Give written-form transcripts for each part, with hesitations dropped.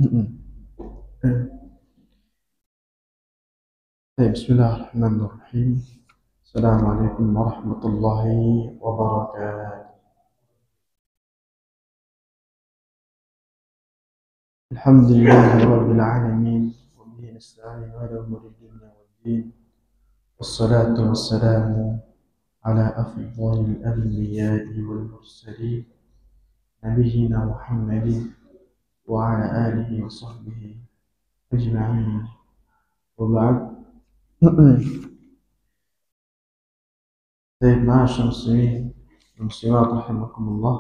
بسم الله الرحمن الرحيم. السلام عليكم ورحمة الله وبركاته. الحمد لله رب العالمين، وبه نستعين على أمور الدنيا والدين، والصلاة والسلام على أفضل الأنبياء والمرسلين نبينا محمد وعلى آله وصحبه أجمعين، وبعد. طيب، معاشر المسلمين والمسلمات رحمكم الله.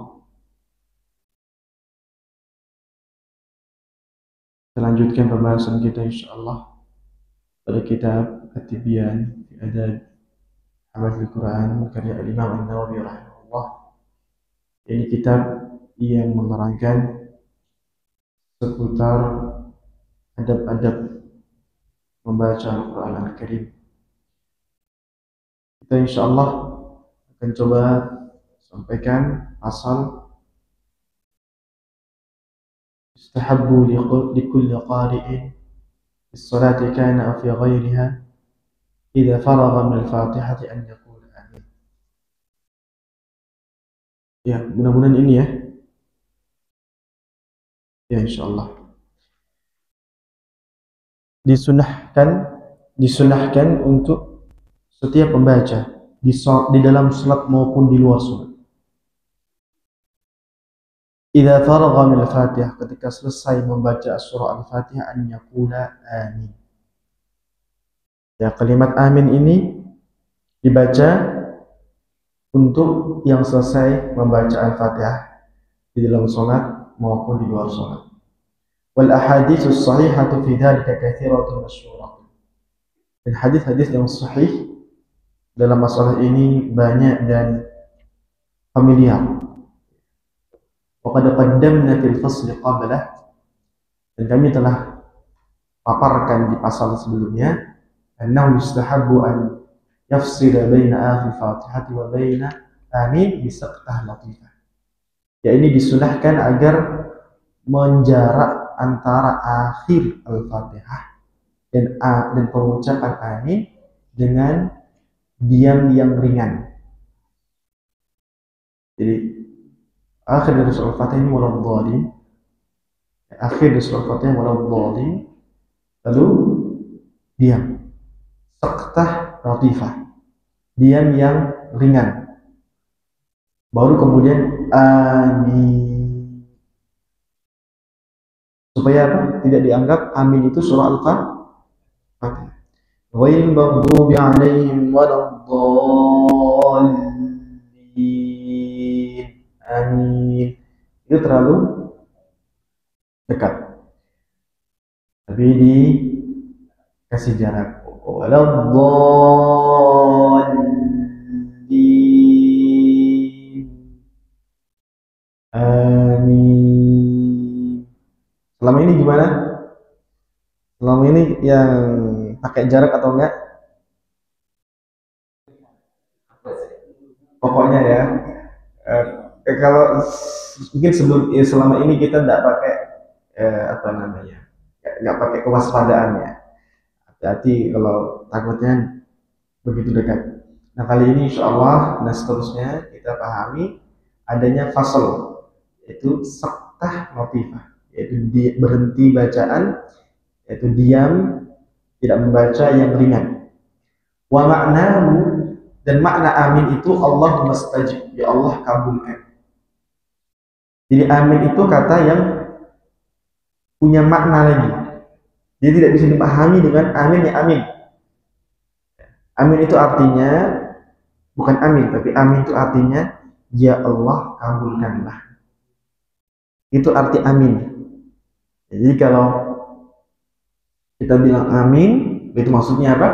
Kita lanjutkan pembahasan kita insyaallah pada kitab At-Tibyan fi Adab Hafadzil Quran karya Imam An-Nawawi rahimahullah. Ini kitab yang menerangkan seputar adab-adab membaca Al-Quran Al-Karim. Kita insyaallah akan coba sampaikan pasal istahabbu likulli qari'in fi sholati kana aw fi ghairiha idza faragha min al-Fatihati an yaqula amin. Ya, mudah-mudahan ini ya. Ya, insyaallah. Disunahkan untuk setiap pembaca di dalam salat maupun di luar salat. Idza faragha min al-Fatihah, ketika selesai membaca surah Al-Fatihah, an yaqula amin. Ya, kalimat amin ini dibaca untuk yang selesai membaca Al-Fatihah di dalam salat maupun di luar salat. Wal ahaditsus sahihatu fi dzalika katsiratun masyhurah. Dan hadis-hadis yang sahih dalam masalah ini banyak dan familiar. Waqad qaddamna fil fasli qablah, dan kami telah paparkan di pasal sebelumnya, annahu yustahabbu an yafsila baina akhir Fatihah wa baina amin bi saqtah latifah. Ya, ini disunahkan agar menjarak antara akhir Al-Fatihah dan pengucapan amin dengan diam yang ringan. Jadi akhir dari surah Al-Fatihah ini waladhdallin, akhir dari surah Al-Fatihah waladhdallin, lalu diam, saqtah latifah, diam yang ringan, baru kemudian amin, supaya apa? Tidak dianggap amin itu surah Al-Fatihah. Ghairil maghdubi 'alaihim waladdallin, amin, itu terlalu dekat, tapi dikasih jarak. Waladdallin, amin. Selama ini gimana? Selama ini yang pakai jarak atau enggak? Pokoknya ya. Kalau mungkin selama ini kita tidak pakai nggak pakai kewaspadaannya. Hati-hati kalau takutnya begitu dekat. Nah, kali ini insyaallah dan seterusnya kita pahami adanya fasal, yaitu saqtah latifah, yaitu berhenti bacaan, yaitu diam, tidak membaca yang ringan. Wa ma'nahu, dan makna amin itu Allahumma stajib, ya Allah kabulkan. Jadi amin itu kata yang punya makna lagi. Dia tidak bisa dipahami dengan amin ya amin. Amin itu artinya bukan amin, tapi amin itu artinya ya Allah kabulkanlah. Itu arti amin. Jadi kalau kita bilang amin, itu maksudnya apa?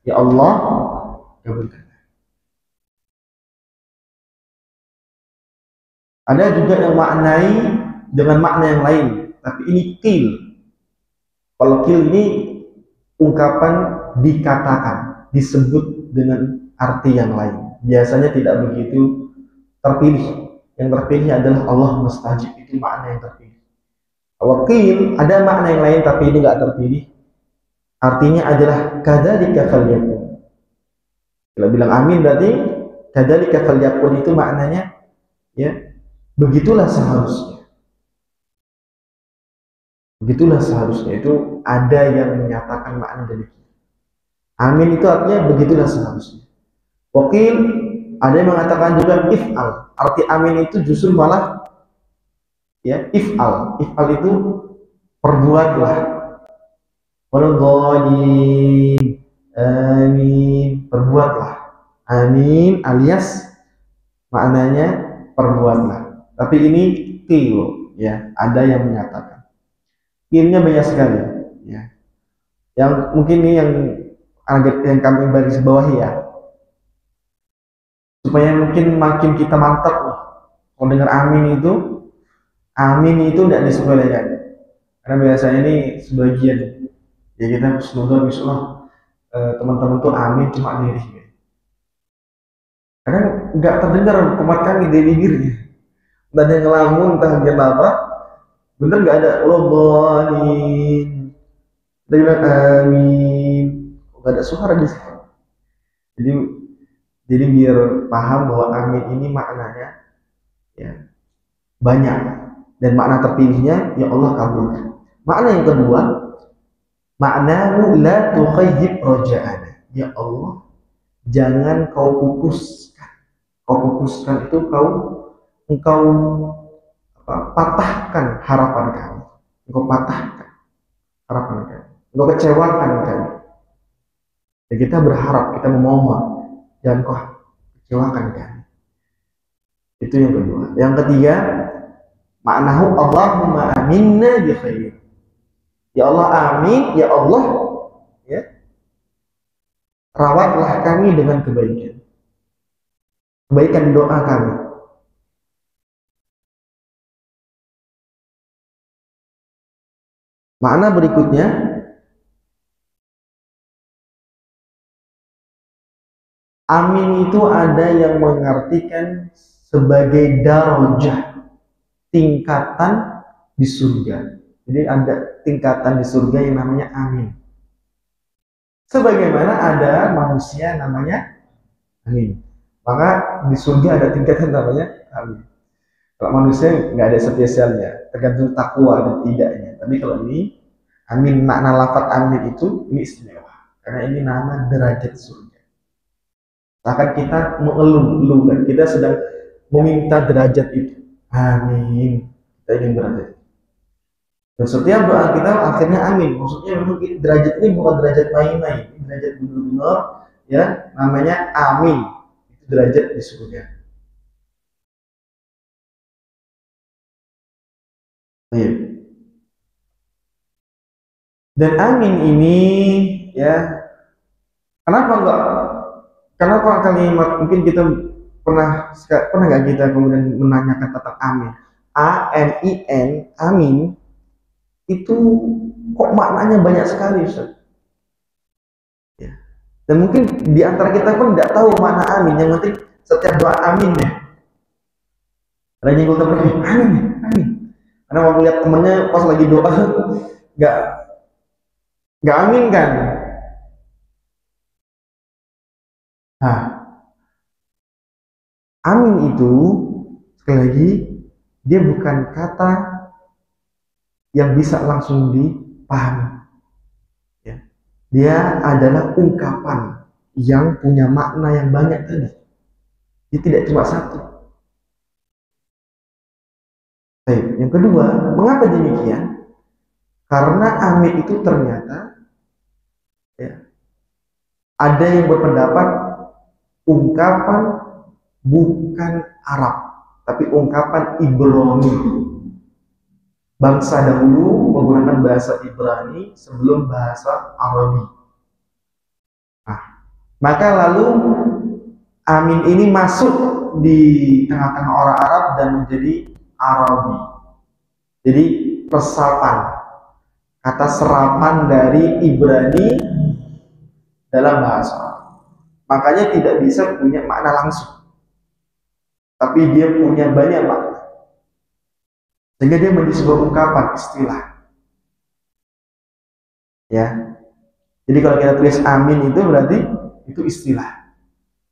Ya Allah kabulkan. Ada juga yang maknai dengan makna yang lain, tapi ini qil. Kalau qil ini ungkapan dikatakan, disebut dengan arti yang lain. Biasanya tidak begitu terpilih. Yang terpilih adalah Allah mustajib, itu makna yang terpilih. Wakil ada makna yang lain tapi ini nggak terpilih. Artinya adalah kadzalika falyakun. Kalau bilang amin berarti kadzalika falyakun itu maknanya ya begitulah seharusnya. Begitulah seharusnya itu ada yang menyatakan makna demikian. Amin itu artinya begitulah seharusnya. Wakil ada yang mengatakan juga if'al. Arti amin itu justru malah ya if'al. If'al itu perbuatlah. Waladhdallin. Amin. Perbuatlah. Amin alias maknanya perbuatlah. Tapi ini qil ya, ada yang menyatakan. Qilnya banyak sekali ya. Yang mungkin ini yang kami baris bawah ya. Supaya mungkin makin kita mantap nih. Kalau dengar amin itu tidak disepelekan. Karena biasanya ini sebagian ya kita semoga bismillah teman-teman tuh amin cuma diri. Karena nggak terdengar kumat kami dari bibirnya. Entah dia ngelamun, entah dia apa. Bener nggak ada lobonin. Dia bilang amin. Nggak ada suara di situ. Jadi biar paham bahwa amin ini maknanya ya banyak dan makna terpilihnya ya Allah kabulkan. Makna yang kedua, maknamu la tukhayyib raja'ana. Ya Allah, jangan kau pupuskan. Kau pupuskan itu engkau patahkan harapan kami. Engkau patahkan harapan kami. Engkau kecewakan kami. Ya kita berharap, kita memohon, jangan kau kecewakan kami. Itu yang kedua. Yang ketiga, maknahu Allahumma aminna bi khair. Ya Allah amin, ya Allah ya. Rawatlah kami dengan kebaikan. Kebaikan doa kami. Makna berikutnya, amin itu ada yang mengartikan sebagai darajah, tingkatan di surga. Jadi ada tingkatan di surga yang namanya amin. Sebagaimana ada manusia namanya amin. Maka di surga ada tingkatan namanya amin. Kalau manusia nggak ada spesialnya, tergantung takwa dan tidaknya. Tapi kalau ini amin, makna lafaz amin itu ini istimewa. Karena ini nama derajat surga. Bahkan kita mengeluh kan, kita sedang meminta derajat itu. Amin. Kita ingin derajat. Dan setiap doa kita akhirnya amin. Maksudnya memang derajat ini bukan derajat main-main, ini derajat benar-benar ya, namanya amin. Itu derajat di surga. Baik. Dan amin ini ya, kenapa kalimat mungkin kita pernah nggak kita kemudian menanyakan tentang amin. A-M-I-N, amin itu kok maknanya banyak sekali, Ustaz. Ya. Dan mungkin di antara kita pun nggak tahu makna amin. Yang penting setiap doa amin ya. Ada yang temen amin, amin. Karena mau lihat temennya pas lagi doa nggak amin kan. Nah, amin itu sekali lagi dia bukan kata yang bisa langsung dipahami. Ya. Dia adalah ungkapan yang punya makna yang banyak tadi. Dia tidak cuma satu. Baik. Yang kedua, mengapa demikian? Karena amin itu ternyata ya, ada yang berpendapat ungkapan bukan Arab, tapi ungkapan Ibrani. Bangsa dahulu menggunakan bahasa Ibrani sebelum bahasa Arabi. Nah, maka lalu amin ini masuk di tengah-tengah orang Arab dan menjadi Arabi. Jadi resapan, kata serapan dari Ibrani dalam bahasa Arab. Makanya tidak bisa punya makna langsung, tapi dia punya banyak makna. sehingga dia menjadi sebuah ungkapan istilah. Ya, jadi kalau kita tulis amin itu berarti itu istilah.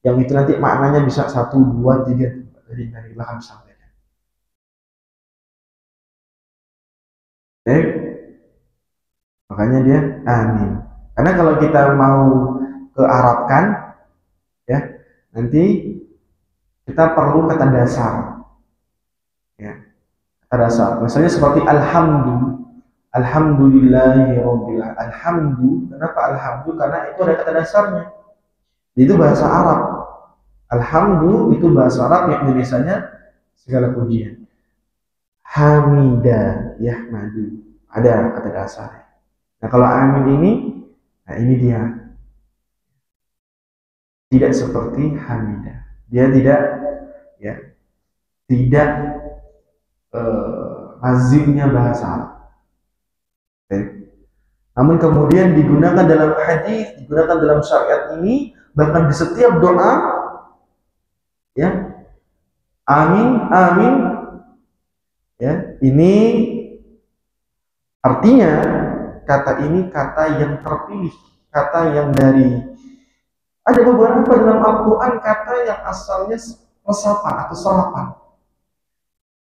Yang itu nanti maknanya bisa 1, 2, 3 dari belakang sampai. Oke, makanya dia amin. Karena kalau kita mau ke Arabkan, ya nanti kita perlu kata dasar. Ya, kata dasar. Misalnya seperti alhamdulillahirabbil alhamdu. Kenapa alhamdu? Karena itu ada kata dasarnya. Itu bahasa Arab. Alhamdu itu bahasa Arab yang Indonesianya segala pujian. Hamida, yahmadu. Ada kata dasarnya. Nah kalau amin ini, nah ini dia. Tidak seperti hamidah. Dia tidak, ya, tidak lazimnya bahasa Arab. Okay. Namun kemudian digunakan dalam hadis, digunakan dalam syariat ini, bahkan di setiap doa, ya, amin, amin, ya, ini artinya kata ini kata yang terpilih, kata yang dari ada beberapa dalam Al-Quran kata yang asalnya resapan atau serapan,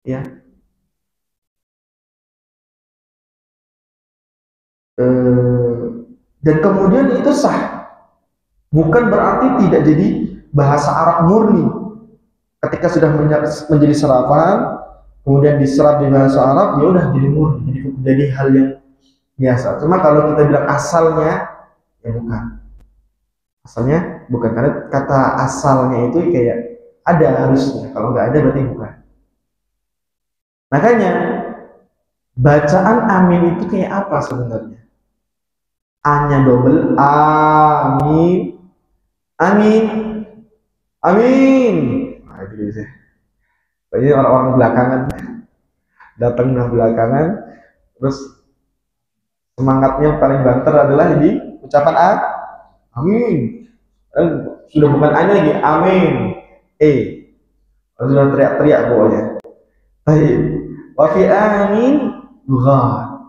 ya. Dan kemudian itu sah, bukan berarti tidak jadi bahasa Arab murni. Ketika sudah menjadi serapan, kemudian diserap di bahasa Arab, ya udah jadi murni, jadi hal yang biasa. Cuma kalau kita bilang asalnya, ya bukan. Asalnya bukan, karena kata asalnya itu kayak ada harusnya. Kalau nggak ada berarti bukan. Makanya bacaan amin itu kayak apa sebenarnya? A-nya double, amin, amin, amin. Nah, itu bisa. Banyak orang-orang belakangan datang dari belakangan, terus semangatnya paling banter adalah di ucapan A, amin. Sudah bukan A lagi, amin. Sudah teriak-teriak pokoknya. Baik. Wa fi amin lughat.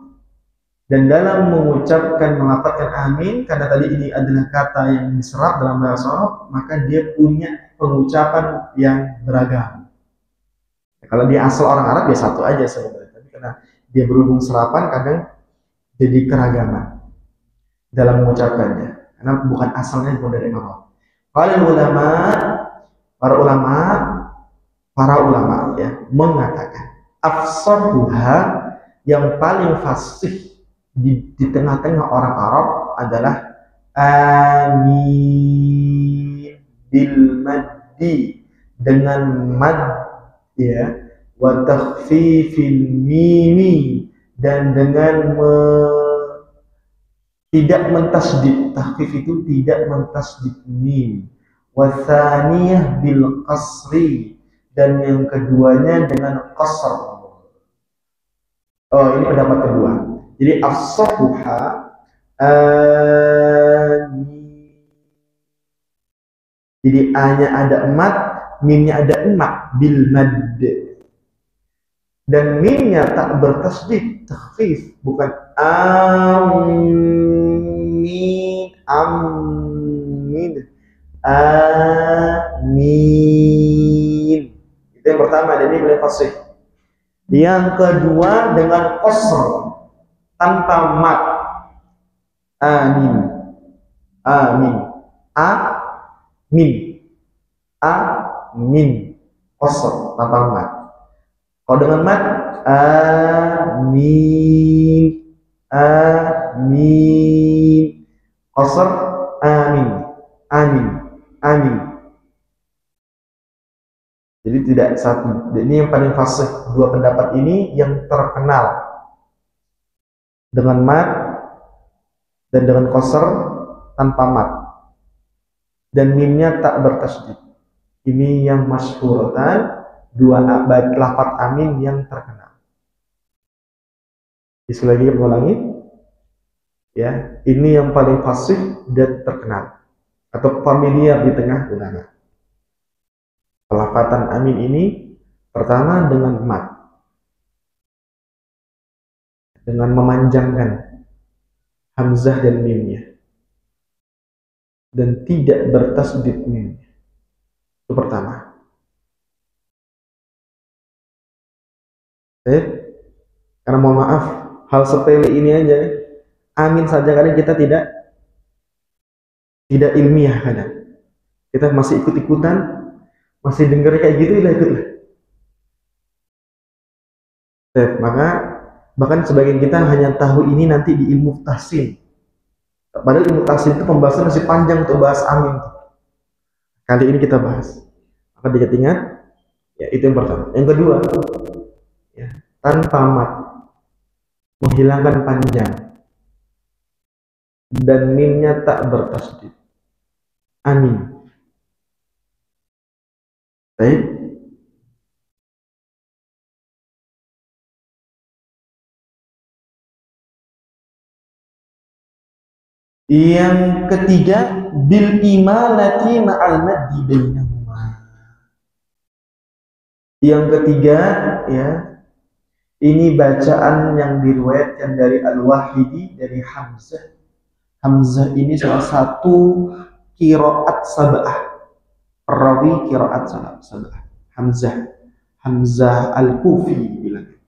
Dan dalam mengucapkan, melafazkan amin, karena tadi ini adalah kata yang diserap dalam bahasa Arab, maka dia punya pengucapan yang beragam. Kalau dia asal orang Arab ya satu aja sebenarnya, tapi karena dia berhubung serapan kadang jadi keragaman dalam mengucapkannya, karena bukan asalnya bukan dari Arab. Kalau para ulama ya mengatakan afsahuha, yang paling fasih di tengah-tengah orang Arab adalah amin bil maddi, dengan mad, ya, wa takhfifil mimi, dan dengan tidak mentasdid. Takhfif itu tidak mentasdid mim. Wa tsaniyah bil qasri, dan yang keduanya dengan qasr. Oh, ini pendapat kedua. Jadi afsahuha jadi a-nya ada emat, mimnya ada emat bil mad, dan mimnya tak bertasdid, takhfif, bukan amin, amin, amin. Itu yang pertama, dan ini boleh fasih. Yang kedua dengan qasr, tanpa mat, amin, amin, amin, amin, qasr tanpa mat. Kalau dengan mat, amin, amin, qasr, amin, amin, amin. Jadi tidak satu. Ini yang paling fasih. Dua pendapat ini yang terkenal, dengan mat dan dengan qasr tanpa mat, dan mimnya tak bertasydid. Ini yang masyhuratan dua lafaz amin yang terkenal. Sekali lagi mengulangi, ya, ini yang paling fasih dan terkenal atau familiar di tengah ulama. Pelafatan amin ini pertama dengan mat, dengan memanjangkan hamzah dan mimnya dan tidak bertasdid mimnya. Itu pertama. Karena mohon maaf, hal sepele ini aja, amin saja kadang kita tidak ilmiah kadang. Kita masih ikut-ikutan, masih dengar kayak gitu, lah ikutlah. Maka bahkan sebagian kita hanya tahu ini nanti di ilmu tahsin. Padahal ilmu tahsin itu pembahasan masih panjang untuk bahas amin. Kali ini kita bahas. Maka diingat, ya itu yang pertama. Yang kedua, ya, tanpa mat, menghilangkan panjang dan mimnya tak bertasdid. Amin. Baik. Yang ketiga, bil imalati ma'al maddi bainahuma. Yang ketiga, ya, ini bacaan yang diriwayatkan dari Al-Wahidi dari Hamzah. Hamzah ini salah satu qiraat sab'ah. Perawi qiraat sab'ah. Hamzah Al-Kufi bilang.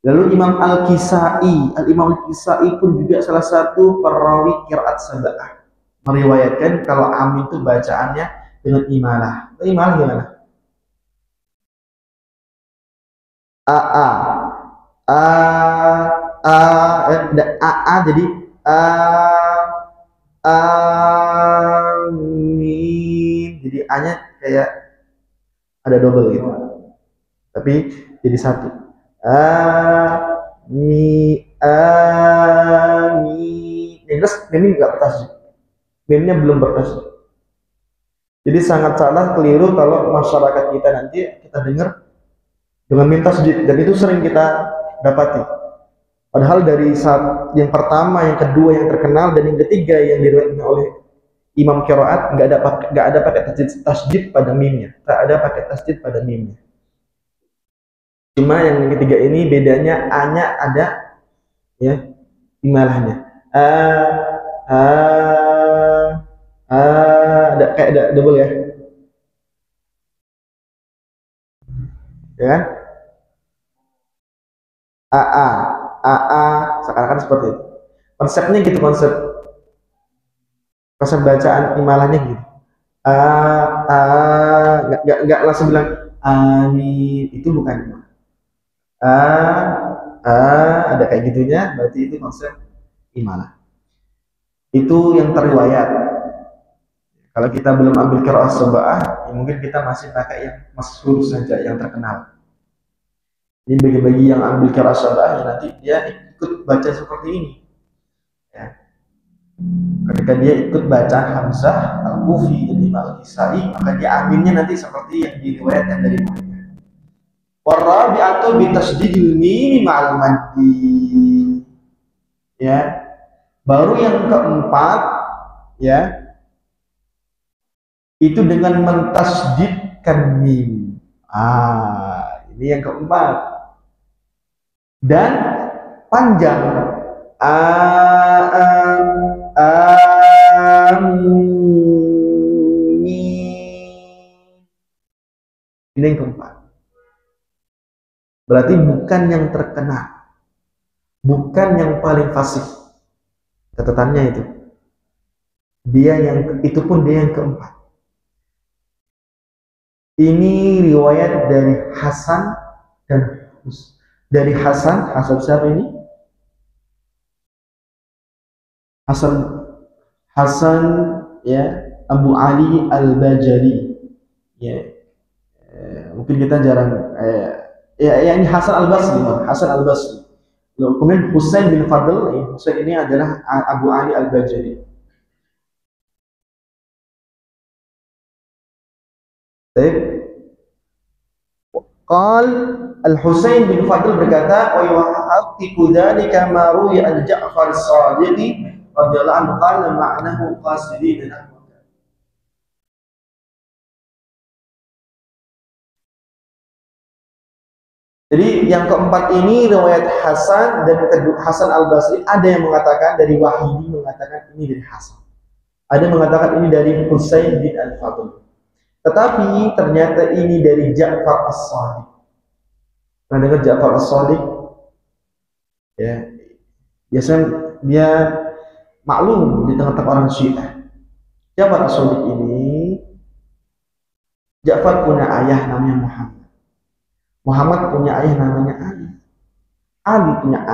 Lalu Imam Al-Imam Al-Kisai pun juga salah satu perawi qiraat sab'ah. Meriwayatkan kalau amin itu bacaannya dengan imalah. Imalah gimana? A A A A A jadi amin. Jadi A-nya kayak ada double gitu. Tapi jadi satu. Amin. Yang jelas ini nggak bertasdid. Mimnya belum bertasdid. Jadi sangat salah, keliru kalau masyarakat kita nanti kita dengar dengan mim tasdid, dan itu sering kita dapati. Padahal dari saat yang pertama, yang kedua yang terkenal, dan yang ketiga yang diriwayatkan oleh imam qiraat nggak ada pakai tasdid pada mimnya, tak ada pakai tasdid pada mimnya. Cuma yang ketiga ini bedanya A-nya ada, ya, imalahnya. Ada kayak ada double ya. Ya kan? AA, AA, seakan-akan seperti itu. Konsepnya gitu, konsep bacaan imalahnya gitu. Nggak langsung bilang amin, itu bukan imalah. Ada kayak gitunya, berarti itu konsep imalah. Itu yang terriwayat. Kalau kita belum ambil qiraah sab'ah, ya mungkin kita masih pakai yang masyhur saja, yang terkenal. Ini bagi-bagi yang ambil qiraah sab'ah, ya nanti dia ikut baca seperti ini. Ya. Ketika dia ikut baca Hamzah, Al-Kufi, dan Imam Al-Kisai, maka dia aminnya nanti seperti yang diriwayatkan dari mereka. Warabi'atu bitasdidil mim ma'al maddi. Ya. Baru yang keempat, ya, itu dengan mentasdidkan mim. Ini yang keempat. Dan panjang. Ini yang keempat. Berarti bukan yang terkenal, bukan yang paling fasih. Catatannya itu. Itu pun dia yang keempat. Ini riwayat dari Hasan dan dari Hasan siapa ini? Hasan, ya, Abu Ali Al-Bajali, ya, mungkin kita jarang, ya ini Hasan Al-Basri. Kemudian Husain bin Fadl, ya, Husain ini adalah Abu Ali Al-Bajali. Qal Al-Husain bin Fadl berkata, wa yuhaqqiqu dzalika ma ruwiya an Ja'far as-Sadiq radhiyallahu anhu qala ma'nahu qasidin. Jadi yang keempat ini riwayat Hasan, dan kedua Hasan Al-Basri, ada yang mengatakan dari Wahidi mengatakan ini dari Hasan. Ada yang mengatakan ini dari Husain bin Al-Fadl. Tetapi ternyata ini dari Ja'far As-Shadiq. Pernah dengar Ja'far As-Shadiq? Ya, biasanya dia maklum di tengah-tengah orang Syiah. Ja'far As-Shadiq ini, Ja'far punya ayah namanya Muhammad. Muhammad punya ayah namanya Ali. Ali punya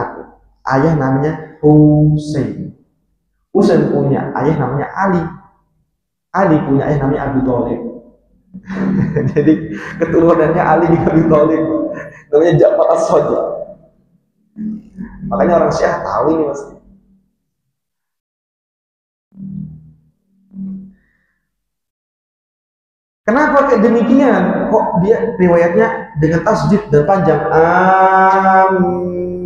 ayah namanya Husain. Husain punya ayah namanya Ali. Ali punya ayah namanya Abu Thalib. Jadi keturunannya Ali bin Abi Thalib. Namanya Ja'far As-Shadiq. Makanya orang Syiah tahu ini pasti. Kenapa kayak demikian? Kok dia riwayatnya dengan tasdid dan panjang? Amin.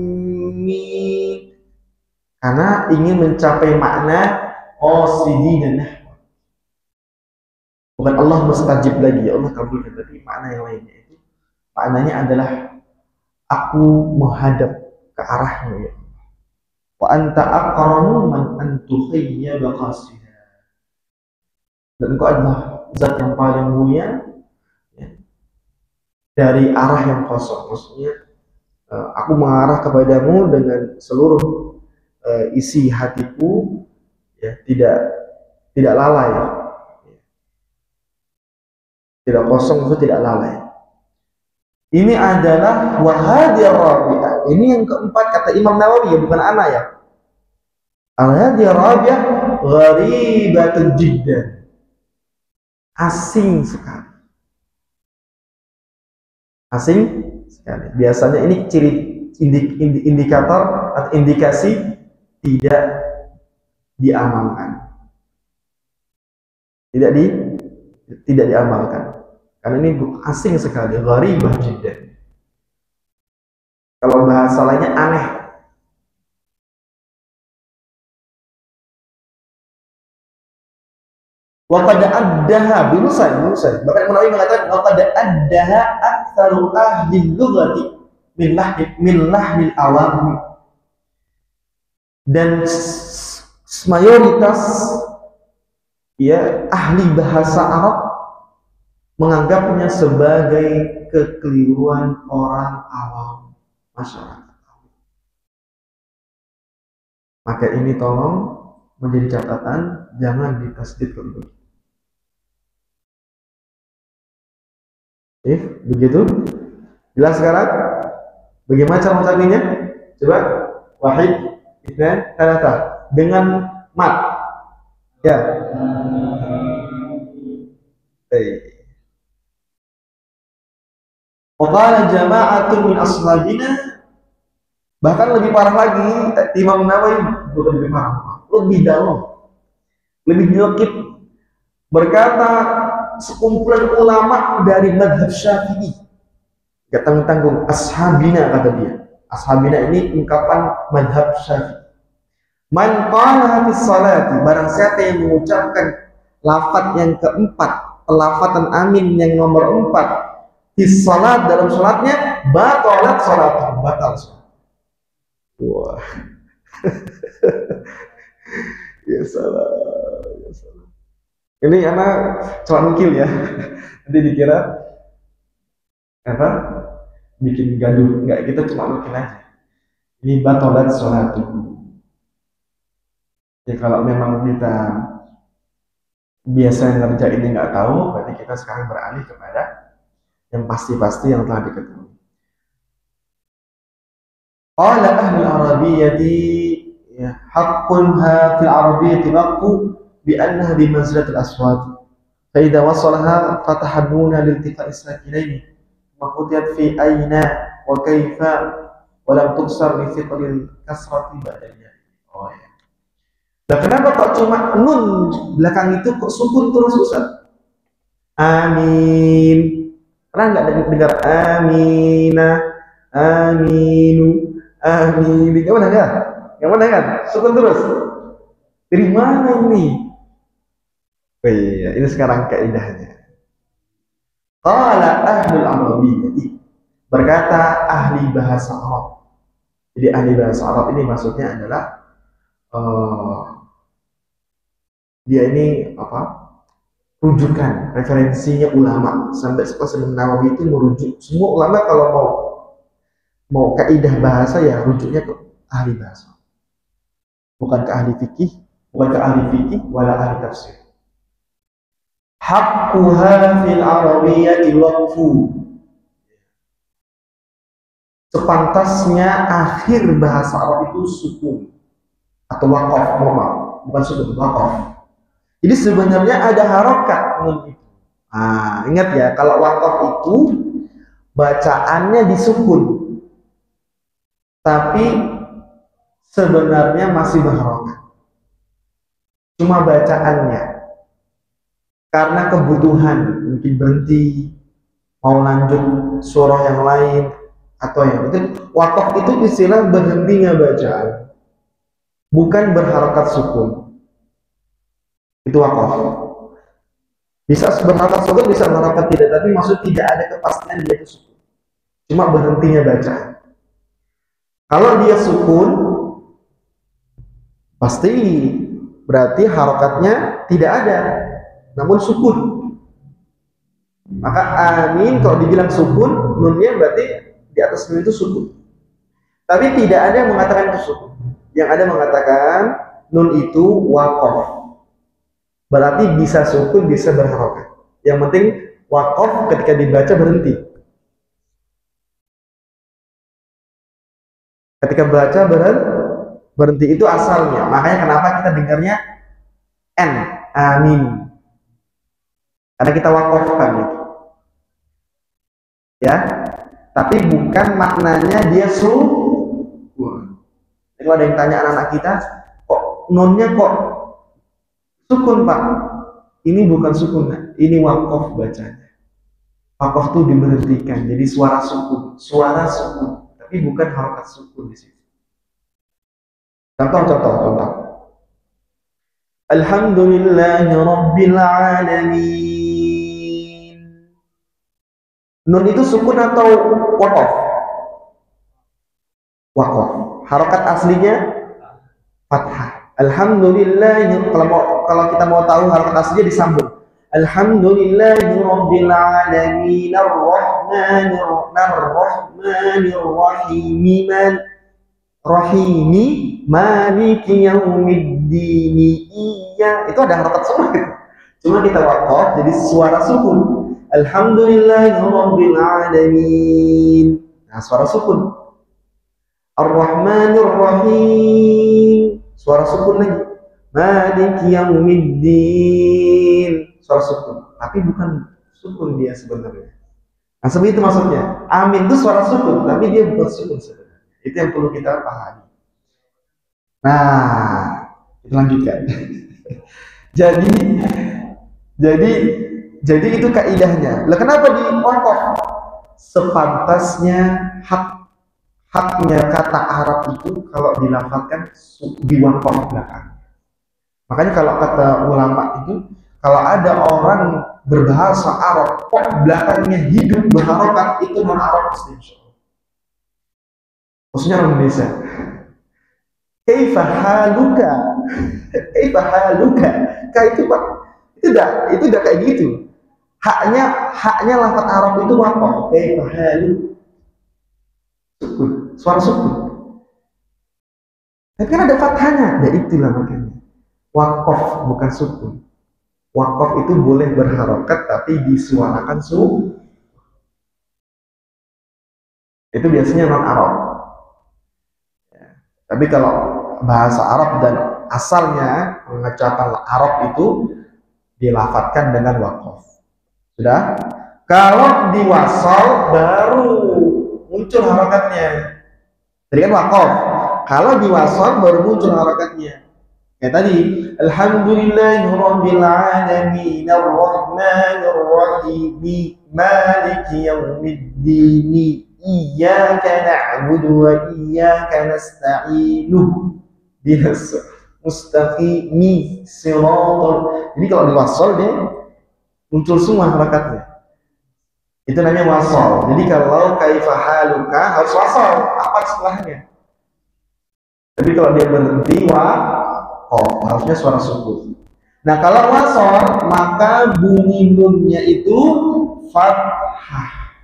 Karena ingin mencapai makna qasidin dan bukan Allah mustajib lagi, Allah kabulkan, tapi makna yang lainnya itu maknanya adalah aku menghadap ke arahmu ya. Wa anta aqramu man antukhayya baqasida. Dan engkau adalah zat yang paling mulia ya, dari arah yang kosong. Maksudnya aku mengarah kepadamu dengan seluruh isi hatiku ya, tidak lalai ya. Tidak kosong itu tidak lalai. Ini adalah wahadiyah rabi'ah. Ini yang keempat kata Imam Nawawi ya, bukan ana ya. Al-hadiyah rabi'ah gharibatun jiddan. Asing sekali. Asing sekali. Biasanya ini ciri indikator atau indikasi tidak diamalkan. Tidak diamalkan. Karena ini asing sekali, gharibah jiddan. Kalau bahasa lainnya aneh. Wa qad addaha bilusai. Bahkan Nawawi mengatakan wa qad addaha aktsaru ahli lughati min lahnil awam. Dan mayoritas ya ahli bahasa Arab menganggapnya sebagai kekeliruan orang awam masyarakat. Maka ini tolong menjadi catatan, jangan ditasdid begitu. Begitu? Jelas sekarang? Bagaimana cara mengucapkannya? Coba. Wahid, itsnan, tsalatsa. Dengan mat. Ya. Qala jama'atun min ashabina, bahkan lebih parah lagi Imam Nawawi, bukan lebih parah, lebih dalam, lebih nyelkit, berkata sekumpulan ulama dari madhab Syafi'i, gak tanggung-tanggung, ashabina kata dia. Ashabina ini ungkapan madhab Syafi'i. Man qala fi salati, barang siapa yang mengucapkan lafaz yang keempat, pelafatan amin yang nomor 4 di salat, dalam salatnya, batalat salat, batal salat. Wah. Ya salah. Ini anak celangkil ya. Nanti dikira apa? Bikin gaduh. Enggak, kita cuma mungkin aja. Ini batalat salat. Ya kalau memang kita biasa ngerjain ini nggak tahu, berarti kita sekarang beralih kepada yang pasti-pasti yang telah diketahui. Qala ahli arabiyyati ya haqqunha fil arabiyyati waqfu bi annaha bi manzilatil aswat. Fa idza wasalaha fatahadduna lil iltiqa'i sakinaini wa qutiyat fi aina wa kaifa wa lam tuksar li fiqlil kasrati ba'danya. Oh ya. Nah, kenapa kok cuma nun belakang itu kok sukun terus Ustaz? Amin. Pernah nggak dengar amina, aminu, amin? Yang mana kan? Yang mana kan? Sukun terus. Dari mana ini? Oh iya, ini sekarang kaidahnya. Qala ahlul arabiyyah. Berkata ahli bahasa Arab. Jadi ahli bahasa Arab ini maksudnya adalah uh, dia ini apa? Rujukan, referensinya ulama. Sampai seperti Imam Nawawi itu merujuk semua ulama kalau mau kaidah bahasa ya rujuknya ke ahli bahasa. Bukan ke ahli fikih, wala ahli tafsir. Haqquha fil arabiyyati waqfu. Sepantasnya akhir bahasa Arab itu sukun atau waqaf, bukan sukun, waqaf. Jadi sebenarnya ada harokat nun itu. Ingat ya, kalau waqaf itu bacaannya disukun, tapi sebenarnya masih berharokat. Cuma bacaannya. Karena kebutuhan, mungkin berhenti, mau lanjut surah yang lain, atau yang itu. Waqaf itu istilah berhentinya bacaan, bukan berharokat sukun. Itu waqaf. Bisa berharokat sukun, bisa berharokat tidak, tapi maksud tidak ada kepastian dia itu sukun. Cuma berhentinya bacaan. Kalau dia sukun, pasti berarti harokatnya tidak ada, namun sukun. Maka amin kalau dibilang sukun, nunnya berarti di atas nun itu sukun. Tapi tidak ada yang mengatakan itu sukun. Yang ada mengatakan nun itu waqaf. Berarti bisa sukun, bisa berharokat. Yang penting waqaf ketika dibaca berhenti. Ketika baca berhenti itu asalnya. Makanya kenapa kita dengarnya N, amin. Karena kita wakafkan itu. Ya. Tapi bukan maknanya dia sukun. Jadi kalau ada yang tanya anak-anak kita, kok nunnya kok sukun Pak? Ini bukan sukun, ini wakaf bacanya. Wakaf itu diberhentikan, jadi suara sukun, tapi bukan harokat sukun di situ. Contoh. Alhamdulillahi Rabbil Alamin. Nun itu sukun atau waqaf? Waqaf. Harokat aslinya fathah. Alhamdulillahi, kalau kita mau tahu harokat aslinya disambung. Alhamdulillahi Rabbil Alamin Ar-Rahmanir Rahimi Maliki Yaumiddin. Iya, itu ada harokat semua. Cuma kita waqaf jadi suara sukun. Alhamdulillahi Rabbil Alamin. Nah, suara sukun. Ar-Rahmanir Rahim. Suara sukun lagi. Maliki Yaumiddin. Suara sukun. Tapi bukan sukun dia sebenarnya. Nah, seperti itu maksudnya. Amin itu suara sukun, tapi dia bukan sukun sebenarnya. Itu yang perlu kita pahami. Nah, kita lanjutkan. Jadi itu kaidahnya. Lah kenapa di waqaf? Sepantasnya haknya kata Arab itu kalau dilafalkan di waqaf belakang. Makanya kalau kata ulama itu, kalau ada orang berbahasa Arab kok belakangnya hidup berharokat, itu non Arab pasti. Maksudnya orang Indonesia. Kaifa haluka? Itu Pak. Itu udah kayak gitu. Haknya lafaz Arab itu waqaf. Kaifa halu? Sukun, suara sukun. Tapi kan ada fathahnya. Ya itulah makanya. Waqaf bukan sukun. Waqaf itu boleh berharokat tapi disuarakan sukun. Itu biasanya non Arab. Tapi kalau bahasa Arab dan asalnya pengucapan Arab itu dilafatkan dengan waqaf. Sudah? Kalau diwasal baru muncul harokatnya. Tadi kan waqaf. Kalau diwasal baru muncul harokatnya. Kayak tadi, Alhamdulillahirabbil alamin arrahmanir rahim maliki yaumiddin. Iyyaka na'budu wa iyyaka nasta'in. Ihdinas mustaqim siratal. Jadi kalau diwasal dia muncul semua harakatnya. Itu namanya wasol. Jadi kalau kaifahaluka harus wasol, apa setelahnya. Tapi kalau dia berhenti harusnya suara sukun. Nah kalau wasol maka bunyi nunnya itu fathah.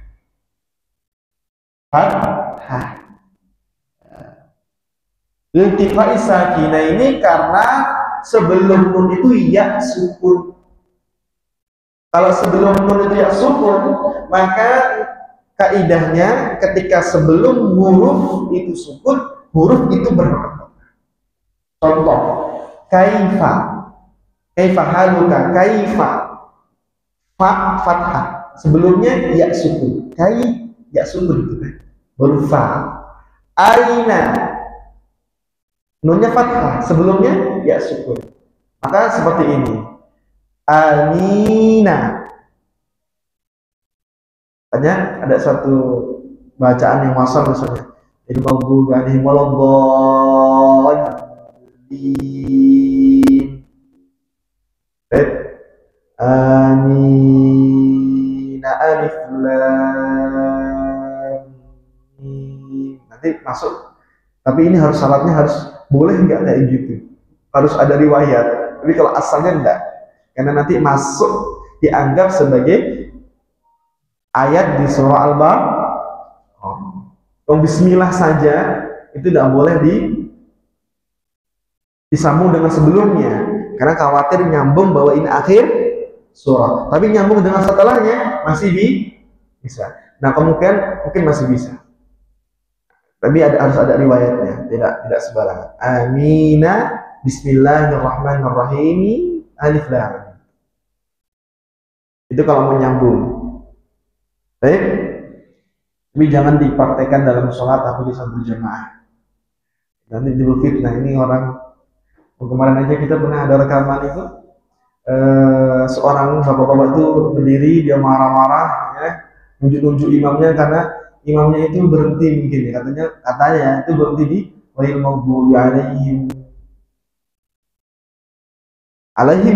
Fathah. Iltifai sakina ini karena sebelum nun itu ya sukun. Kalau sebelum nun itu ya sukun, maka kaidahnya ketika sebelum huruf itu sukun, huruf itu berhenti. Contoh, kaifa, kaifa haluka, kaifa, fathah. Sebelumnya ya sukun, ya sukun itu kan, baru fa. Aina, nunnya fathah, sebelumnya ya sukun. Maka seperti ini. Amina. Hanya ada satu bacaan yang wasal misalnya. Jadi maghdubi alaihim waladdallin. Amina alif lam mim. Nanti masuk. Tapi ini harus syaratnya harus boleh nggak kayak gitu. Harus ada riwayat. Tapi kalau asalnya enggak. Karena nanti masuk dianggap sebagai ayat di surah Al-Baqarah. Bismillah saja itu tidak boleh disambung dengan sebelumnya karena khawatir nyambung bahwa ini akhir surah. Tapi nyambung dengan setelahnya masih bisa. Nah kemungkinan mungkin masih bisa. Tapi harus ada riwayatnya, tidak sembarangan. Amina Bismillahirrahmanirrahim alif lam. Itu kalau mau nyambung. Baik. Tapi jangan dipraktekkan dalam sholat atau bisa berjamaah. Nanti timbul fitnah. Ini orang kemarin aja kita pernah ada rekaman itu seorang bapak-bapak itu berdiri, dia marah-marah ya, nunjuk-nunjuk imamnya karena imamnya itu berhenti mungkin ya, katanya itu berhenti di ghairil maghdubi alaihim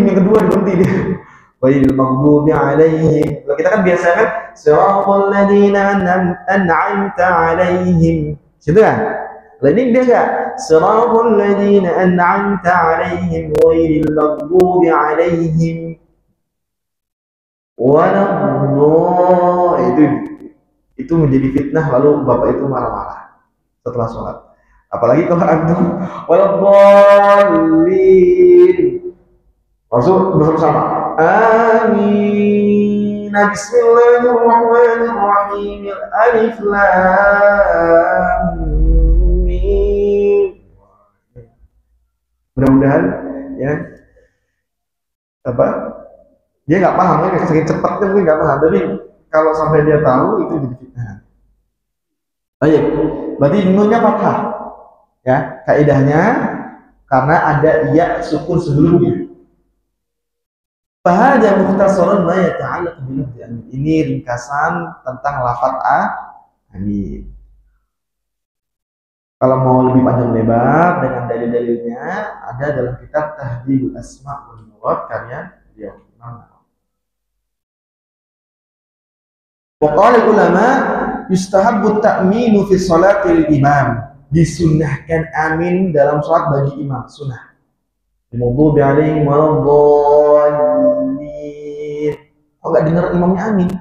yang kedua berhenti dia ghairil maghdubi alaihim. Kalau kita kan biasa kan siratal ladzina an'amta alaihim, gitu kan? Lah ini dia enggak siratal ladzina an'amta alaihim ghairil maghdubi alaihim itu menjadi fitnah. Lalu bapak itu marah-marah setelah sholat. Apalagi kalau antum waladdallin langsung bersama amin bismillahirrahmanirrahim alif lam mim. Mudah-mudahan ya dia nggak paham ya, saking cepatnya mungkin nggak paham, tapi kalau sampai dia tahu itu jadi fitnah. Baik, berarti nunnya fathah ya kaidahnya karena ada ya sukun sebelumnya. Fahada mukhtasarun ma yata'allaq bil amin. Ini ringkasan tentang lafaz amin. Kalau mau lebih panjang lebar dengan dalil-dalilnya ada dalam kitab Tahdhibul Asma' wal Murad karya beliau Imam Nawawi. Waqala ulama yustahabbu ta'minu fi salatil imam. Disunnahkan amin dalam salat bagi imam, sunnah. Maghdubi alaihim waladdallin. Kalau nggak dengar imamnya amin,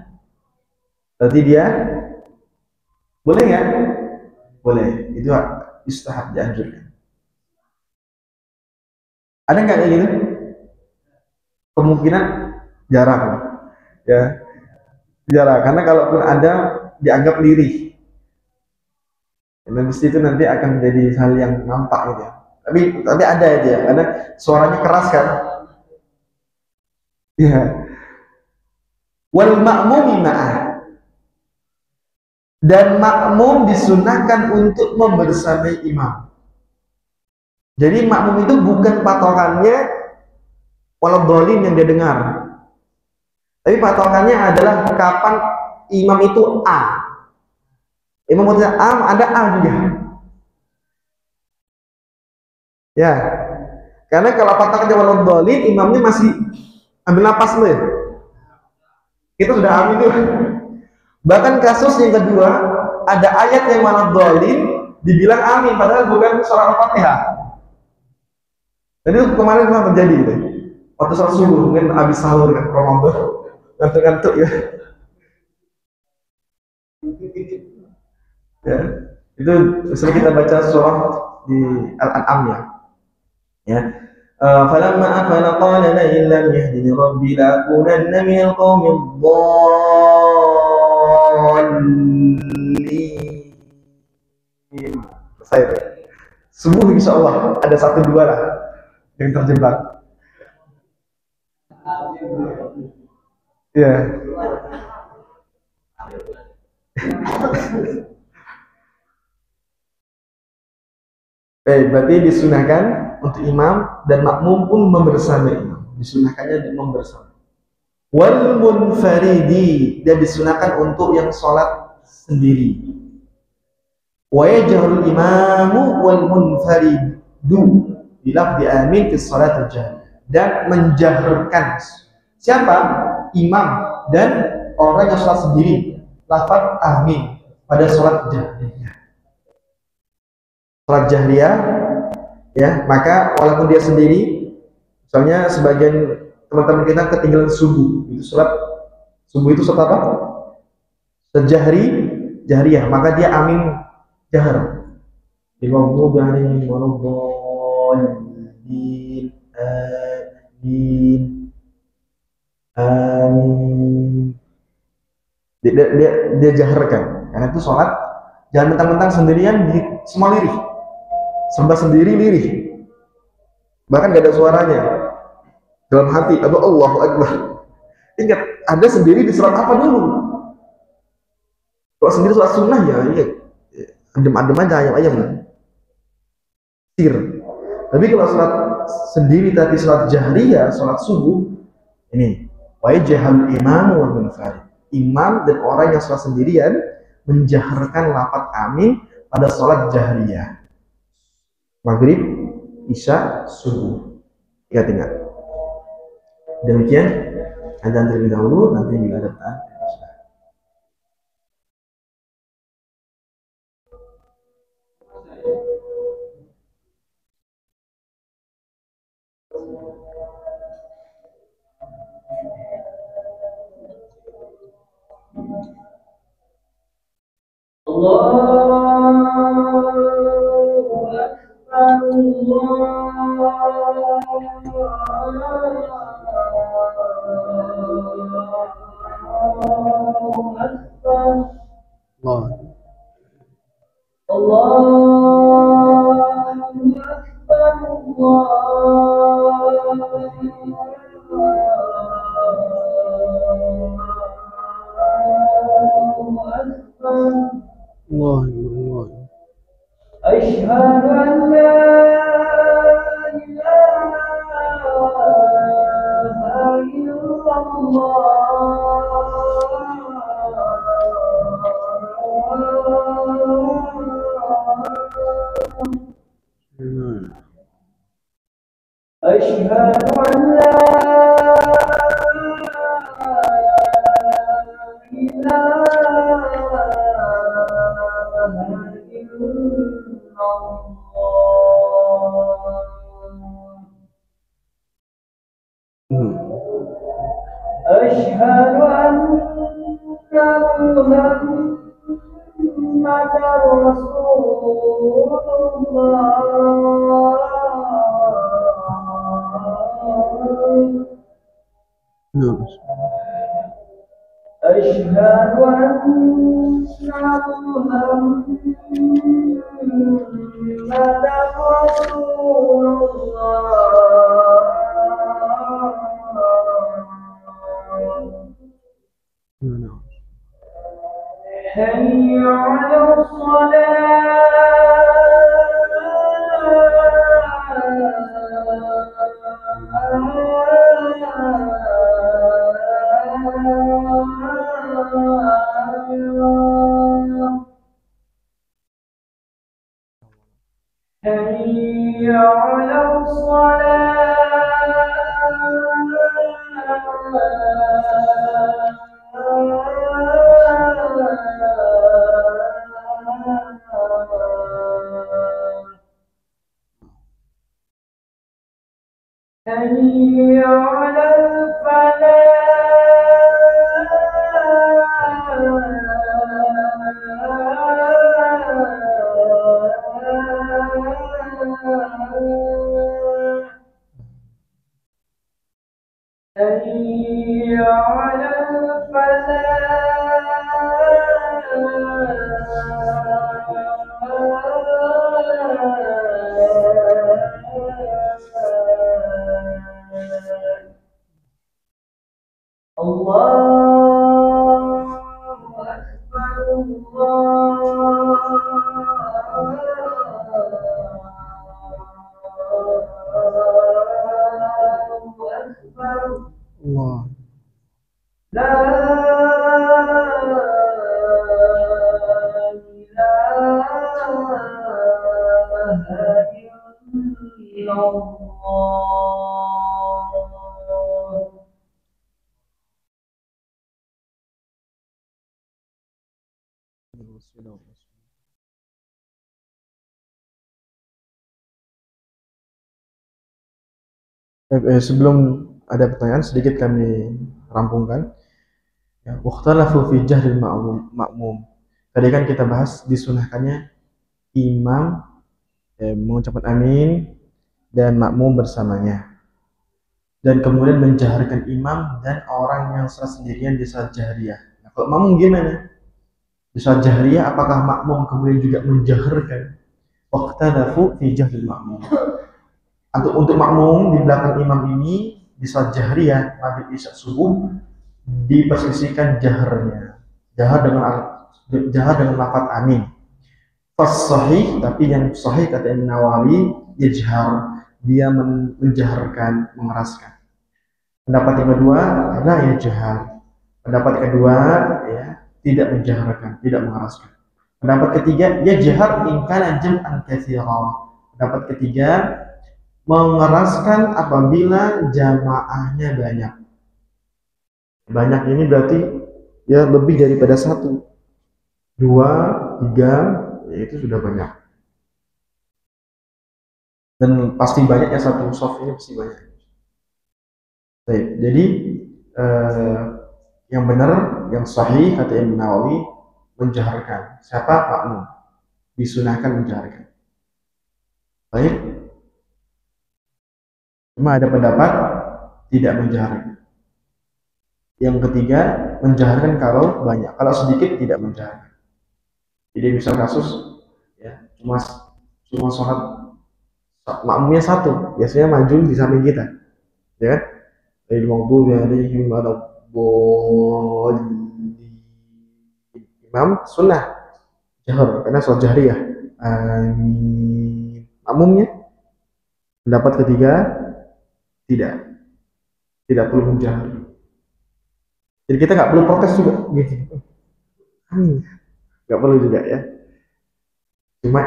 berarti dia boleh nggak? Boleh. Itu istihab, dianjurkan. Ada nggak kayak gitu? Kemungkinan jarang ya. Jarang, karena kalaupun ada dianggap lirih. Dan mesti itu nanti akan menjadi hal yang nampak gitu ya. Tapi ada itu ya, karena suaranya keras kan. Ya. Wal ma'mumi ma'ah. Dan makmum disunahkan untuk membersamai imam. Jadi makmum itu bukan patokannya waladdallin yang dia dengar. Tapi patokannya adalah kapan imam itu A. Imam itu A, ada A juga. Ya. Karena kalau patokannya waladdallin, imamnya masih ambil napas dulu ya. Kita sudah amin itu. Bahkan kasus yang kedua, ada ayat yang mana dolin dibilang amin, padahal bukan surah Al-Fatihah. Jadi kemarin pernah terjadi gitu. Waktu sholat subuh, mungkin habis sahur kan, Ramadan, ngantuk-ngantuk ya. Ya, itu sering kita baca surah di Al-An'am ya. Ya. Falamma afala qala la illam yahdini rabbi la akunanna minal qaumid dhallin. Saya subuh insya Allah ada satu dua lah yang terjebak. Ya. Berarti disunahkan untuk imam dan makmum pun membersamai imam. Disunahkannya membersamai. Wal munfaridi, dan disunahkan untuk yang sholat sendiri. Wa yajharul imamu wal munfaridu bilafdi amin fi sholatil jahriyah, dan menjaharkan siapa? Imam dan orang yang sholat sendiri lafaz amin pada sholat jahriyah. Sholat jahriyah ya, maka walaupun dia sendiri, misalnya sebagian teman-teman kita ketinggalan subuh, itu sholat subuh itu sholat apa? Jahriyah, maka dia amin jahar. Dimaghdubi alaihim waladdallin, amin, amin. Dia jaharkan, karena itu sholat jangan mentang-mentang sendirian di semua lirih, serba sendiri lirih, bahkan gak ada suaranya dalam hati, atau Allahu Akbar. Ingat, Anda sendiri di sholat apa dulu? Kalau sendiri sholat sunnah ya, adem-adem aja, ayam-ayam sir. Tapi kalau sholat sendiri tapi sholat jahriyah, sholat subuh, ini wajahal imam wal munfarid, imam dan orang yang sholat sendirian menjaharkan lafaz amin pada sholat jahriyah, maghrib, isya, subuh. Ingat. Demikian adzan terlebih dahulu, nanti bila datang. حي على الفلاح حي على الفلاح الله أكبر الله أكبر الله لا إله إلا الله. Sebelum ada pertanyaan sedikit kami rampungkan. Ya, wakhtalafu fi jahril ma'mum. Tadi kan kita bahas disunahkannya imam mengucapkan amin dan makmum bersamanya. Dan kemudian menjaharkan imam dan orang yang salat sendirian di salat jahriyah. Nah, kalau makmum gimana? Di salat jahriyah apakah makmum kemudian juga menjaharkan? Wakhtalafu fi jahril ma'mum. Untuk makmum di belakang imam ini di salat jahriyah maghrib isya subuh dipersisikan jaharnya, jahar dengan lafaz amin. Fas sahih, tapi yang sahih kata Imam Nawawi yajhar, dia menjaharkan, mengeraskan. Pendapat yang kedua adalah yajhar. Pendapat kedua ya tidak menjaharkan, tidak mengeraskan. Pendapat ketiga yajhar in kana jam'an katsira. Pendapat ketiga mengeraskan apabila jamaahnya banyak. Banyak ini berarti ya lebih daripada satu, dua, tiga, ya itu sudah banyak. Dan pasti banyak ya, satu soft ini pasti banyak. Baik, jadi yang benar, yang sahih kata Imam Nawawi menjaharkan. Siapa? Makmum. Disunahkan menjaharkan. Baik. Cuma ada pendapat tidak menjaharkan. Yang ketiga, menjaharkan kalau banyak. Kalau sedikit tidak menjaharkan. Jadi misal kasus ya cuma sholat makmumnya satu, biasanya maju di samping kita, ya kan? Dari maghdubi alaihim waladdallin. Imam sunnah jahar karena sholat jahriyah. Amin. Makmumnya pendapat ketiga tidak perlu menjahar. Jadi kita nggak perlu protes juga gitu. Nggak perlu juga ya. Cuma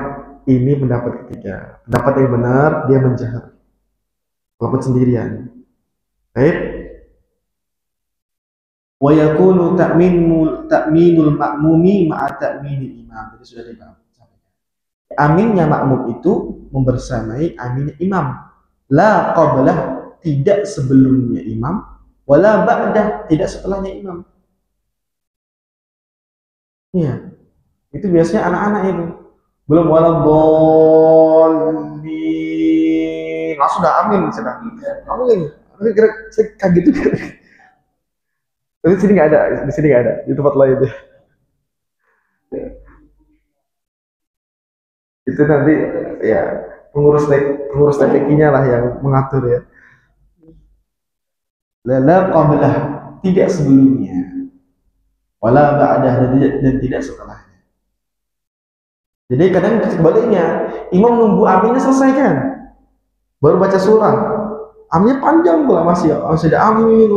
ini pendapat ketiga. Pendapat yang benar dia menjahar walaupun sendirian. Baik. Wa yakunu ta'minul ma'mumi ma'a ta'minil imam. Jadi sudah dibahas. Aminnya makmum itu membersamai aminnya imam. La qablah, tidak sebelumnya imam, wala ba'dah, tidak setelahnya imam. Iya. Itu biasanya anak-anak itu. Belum waladdallin. Langsung dah amin sudah. Amin. Kira kaget juga. Tapi di sini nggak ada, di sini nggak ada, di tempat lain deh. Itu nanti ya pengurus TPQ-nya lah yang mengatur ya. La qablah, tidak sebelumnya. Wala ba'dah, dan tidak setelahnya. Jadi kadang sebaliknya, imam nunggu aminnya selesai kan, baru baca surah. Aminnya panjang pula masih ada amin,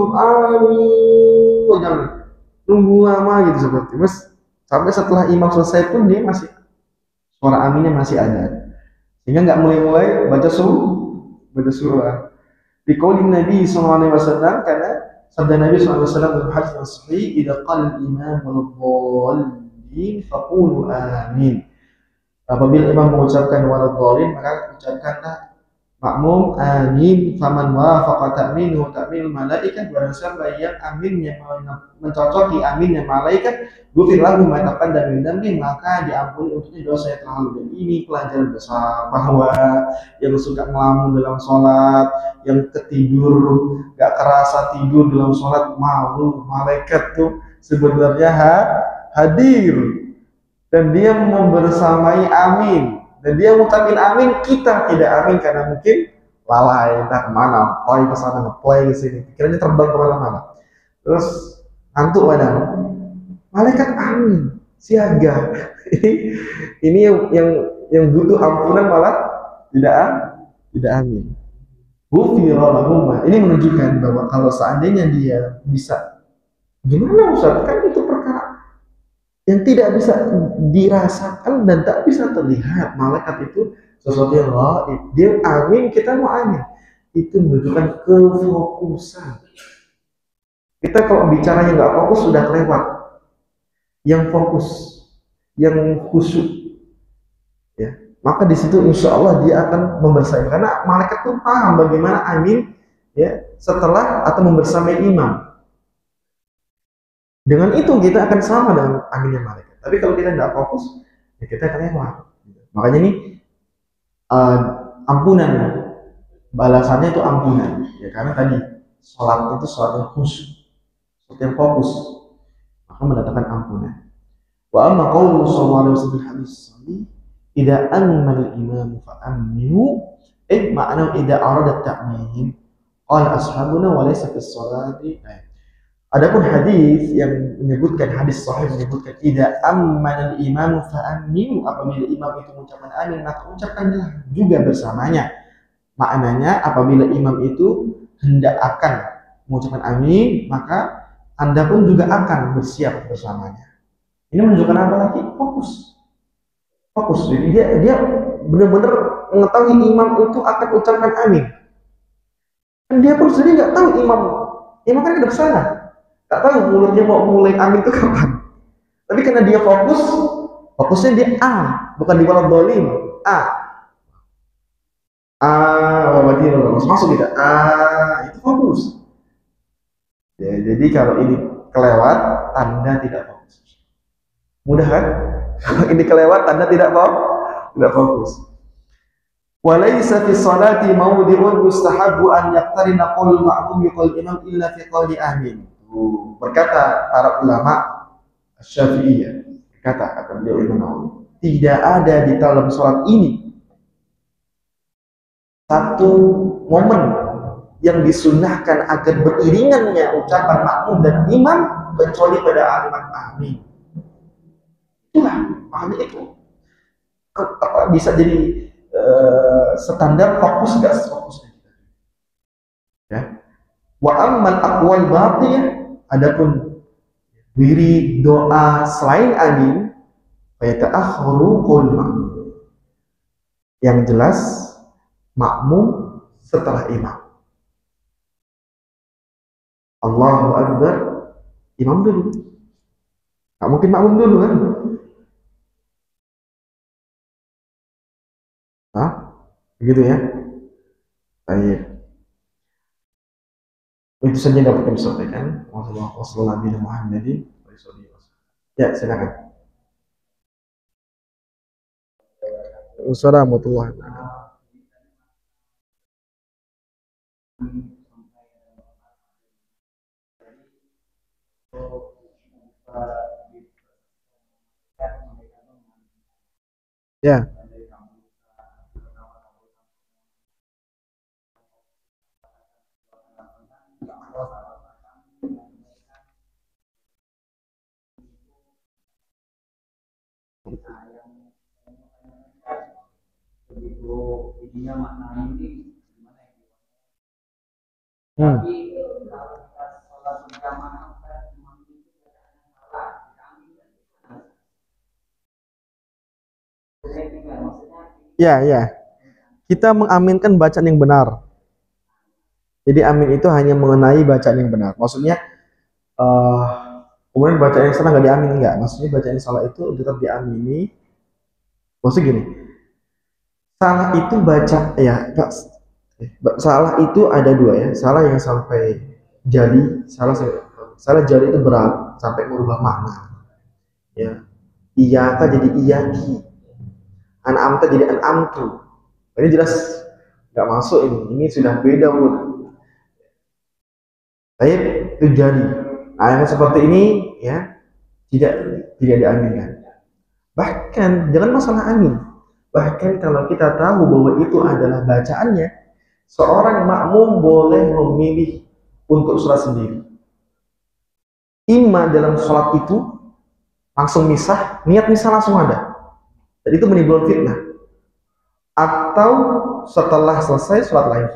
jangan nunggu lama gitu seperti. Mas sampai setelah imam selesai pun dia masih suara aminnya masih ada, sehingga nggak mulai baca surah. Di qaulin Nabi SAW, karena sabda Nabi SAW dalam hadis yang sahih, idza qala al-imam wal-dhalin faqulu amin. Apabila imam mengucapkan waladdallin, maka ucapkanlah makmum amin, faman wafaqa ta'minu ta'minul malaikat, barang siapa yang aminnya mencocoki aminnya malaikat, ghufir lahu ma taqaddama min dzambi, maka diampuni untuknya dosa yang terlalu. Dan ini pelajaran besar bahwa yang suka ngelamun dalam sholat, yang ketidur gak kerasa tidur dalam sholat, malu malaikat tuh sebenarnya hadir dan dia membersamai amin. Dan dia ngucapin amin, kita tidak amin karena mungkin lalai, entah kemana, play ke sana, ngeplay ke sini, pikirannya terbang kemana-mana. Terus ngantuk padahal. Malaikat amin, siaga. Ini yang butuh ampunan malah tidak amin. Ghufira lahum. Ini menunjukkan bahwa kalau seandainya dia bisa, gimana Ustaz? Kan itu perkara yang tidak bisa dirasakan dan tak bisa terlihat. Malaikat itu sesuatu yang gaib. Dia amin, kita mau amin. Itu menunjukkan kefokusan. Kita kalau bicaranya nggak fokus sudah kelewat. Yang fokus, yang khusyuk, ya. Maka di situ insya Allah dia akan membersamai. Karena malaikat itu paham bagaimana amin, ya, setelah atau membersamai imam. Dengan itu kita akan sama dengan aminnya malaikat. Tapi kalau kita tidak fokus, ya kita akan lewat. Makanya ini ampunan, balasannya itu ampunan. Ya karena tadi sholat itu sholat yang khusyuk, sholat yang fokus, maka mendatangkan ampunan. Wa amma qawlu sallallahu alaihi wasallam hadis sahih, idza amana al-imam fa aminu, ma'na idza arada ta'min, qala ashabuna wa laysa fi sholati. Adapun hadis yang menyebutkan, hadis sahih menyebutkan idza amana al-imam fa aminu, apabila imam itu mengucapkan amin maka ucapkanlah juga bersamanya. Maknanya apabila imam itu hendak akan mengucapkan amin, maka Anda pun juga akan bersiap bersamanya. Ini menunjukkan apa lagi? Fokus. Fokus. Jadi dia benar-benar mengetahui imam itu akan ucapkan amin. Dan dia pun sendiri nggak tahu imam kan ada di sana. Tak tahu mulutnya mau mulai amin itu kapan. Tapi karena dia fokusnya dia A, bukan di walau dolim. Masuk kita. Itu fokus. Ya, jadi kalau ini kelewat, tanda tidak fokus. Mudah kan? Kalau ini kelewat, tanda tidak fokus. Walaysa fi sholati mawdi'un mustahabu an yaqtarina qaulul ma'mum biqaul imam illa fi qauli amin. Berkata para ulama Syafi'iyah, kata beliau Imam Nawawi, tidak ada di dalam sholat ini satu momen yang disunnahkan agar beriringannya ucapan makmum dan imam kecuali pada kalimat amin. Itulah amin itu bisa jadi standar fokus nggak fokusnya. Ya. Wa ammal aqwal batiyah, adapun wirid doa selain amin, fayata'akhkharu qaul ma'mum. Yang jelas makmum setelah imam. Allahu Akbar, imam dulu. Nggak mungkin makmum dulu kan? Hah? Begitu ya? Baik. Itu saja dapat kami sampaikan. Wassalamualaikum. Ya, silakan. Wassalamualaikum warahmatullahi wabarakatuh. Ya. Ininya maknanya ini gimana ya? Tapi kalau kita sholat berjamaah imam itu salah, Ya. Kita mengaminkan bacaan yang benar. Jadi amin itu hanya mengenai bacaan yang benar. Maksudnya kemudian bacaan yang salah nggak diamin, enggak. Maksudnya bacaan yang salah itu tetap diamini. Maksudnya gini, salah itu baca ya Salah itu ada dua ya. Salah yang sampai jadi, salah jadi itu berat sampai merubah makna. Ya, iyaka jadi iyaki, an'amta jadi an'amtu. Ini jelas nggak masuk ini. Ini sudah beda pun. Tapi itu jadi. Nah, yang seperti ini ya tidak tidak diaminkan. Bahkan jangan masalah amin. Bahkan kalau kita tahu bahwa itu adalah bacaannya, seorang makmum boleh memilih untuk sholat sendiri. Imam dalam sholat itu langsung misah, niat misah langsung ada. Dan itu menimbulkan fitnah. Atau setelah selesai sholat lain,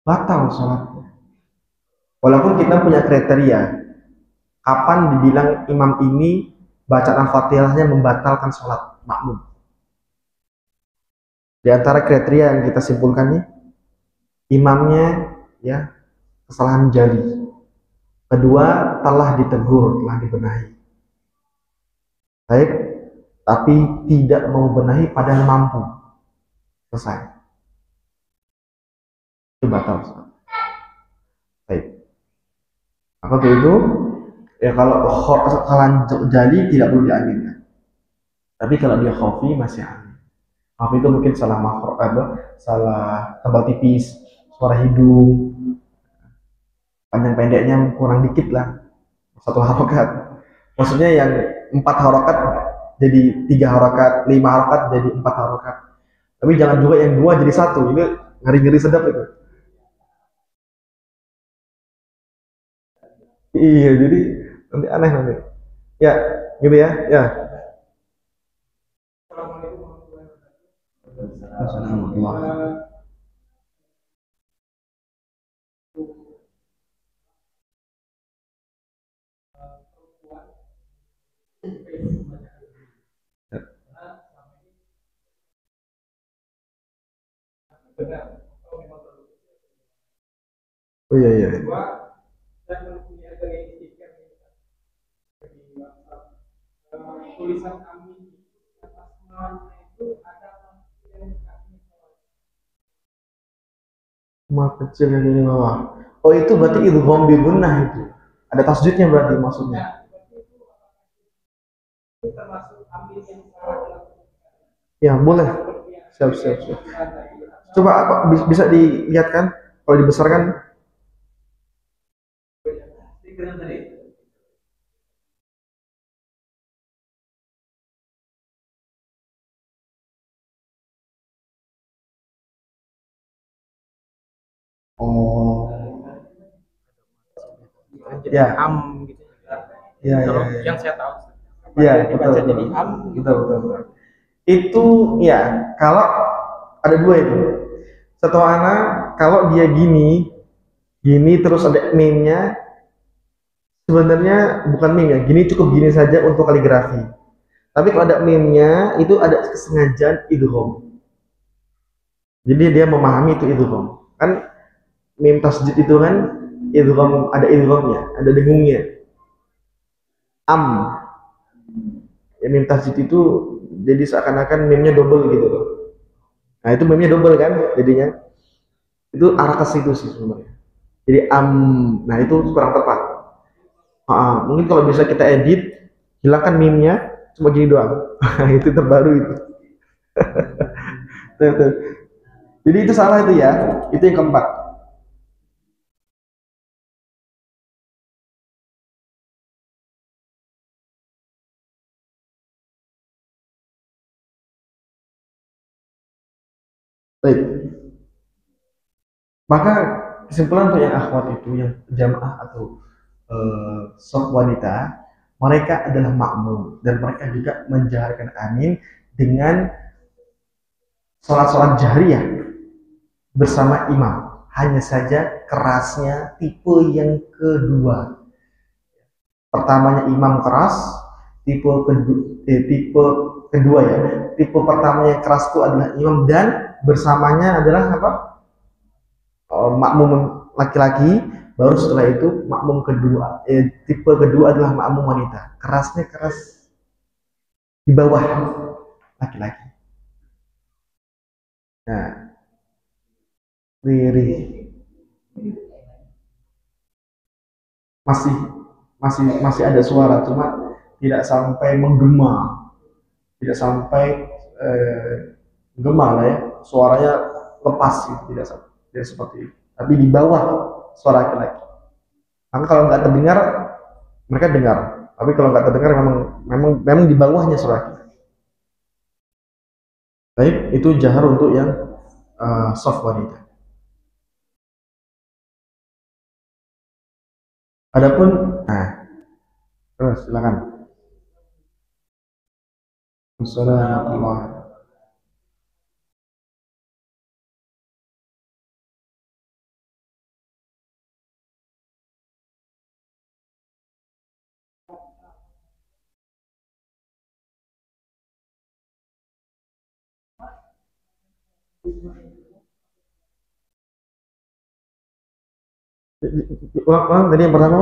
batal sholatnya. Walaupun kita punya kriteria, kapan dibilang imam ini bacaan Al-Fatihahnya membatalkan sholat makmum. Di antara kriteria yang kita simpulkan nih, imamnya ya kesalahan jali. Kedua, telah ditegur, telah dibenahi. Baik, tapi tidak mau benahi padahal mampu. Selesai. Itu batal. Baik. Maka itu ya kalau kesalahan jali tidak perlu diaminkan. Tapi kalau dia khafi masih amin. Khafi itu mungkin salah makro, salah tebal tipis, suara hidung, panjang pendeknya kurang dikit lah, satu harokat. Maksudnya yang 4 harokat jadi 3 harokat, 5 harokat jadi 4 harokat. Tapi jangan juga yang 2 jadi 1, ini ngeri-ngeri sedap itu. Iya, jadi nanti aneh nanti. Ya, gitu ya. Ya. Assalamualaikum. Oh iya iya. Tulisan amin atas namanya itu ada yang Ma kecil yang ini bawah. Oh itu berarti idgham bi gunnah itu. Ada tasdidnya berarti maksudnya. termasuk amin yang salah. Ya boleh. Siap siap siap. Coba apa bisa dilihatkan kalau dibesarkan? Oh. Jadi Ya. am gitu. Ya, Kalau ya, ya. yang saya tahu. Ya, Dibaca betul, jadi betul. am. Betul, betul, betul. Itu ya, kalau ada dua itu. Satu anak kalau dia gini, gini terus ada meme-nya, sebenarnya bukan meme ya, gini cukup gini saja untuk kaligrafi. Tapi kalau ada meme-nya itu ada kesengajaan idgham. Jadi dia memahami itu idgham. Kan meme tasjid itu kan idgham, ada idghamnya, ada dengungnya. Am. Ya, meme tasjid itu jadi seakan-akan meme-nya double gitu loh. Nah, itu meme-nya double kan jadinya. Itu arah ke situ sih sebenarnya. Jadi nah itu kurang tepat. Mungkin kalau bisa kita edit, hilangkan meme-nya, cuma gini doang. Itu terbaru itu. Tuh, tuh. Jadi itu salah itu ya. Itu yang keempat. Baik. Maka kesimpulan untuk yang akhwat itu, yang jamaah atau sok wanita, mereka adalah makmum dan mereka juga menjaharkan amin dengan sholat-sholat jahriyah bersama imam. Hanya saja kerasnya tipe yang kedua. Pertamanya imam keras, tipe kedua ya. Tipe pertama yang keras itu adalah imam dan bersamanya adalah apa? Makmum laki-laki. Baru setelah itu makmum kedua. Tipe kedua adalah makmum wanita. Kerasnya keras di bawah laki-laki. Nah, lirih. Masih masih ada suara, cuma tidak sampai menggema, tidak sampai gema lah ya, suaranya lepas gitu, tidak seperti itu. Tapi di bawah suara laki-laki. Maka kalau nggak terdengar, mereka dengar. Tapi kalau nggak terdengar, memang di bawahnya suara laki-laki. Baik, itu jahar untuk yang soft wanita. Adapun, terus silakan. Assalamualaikum. Ulang tadi yang pertama.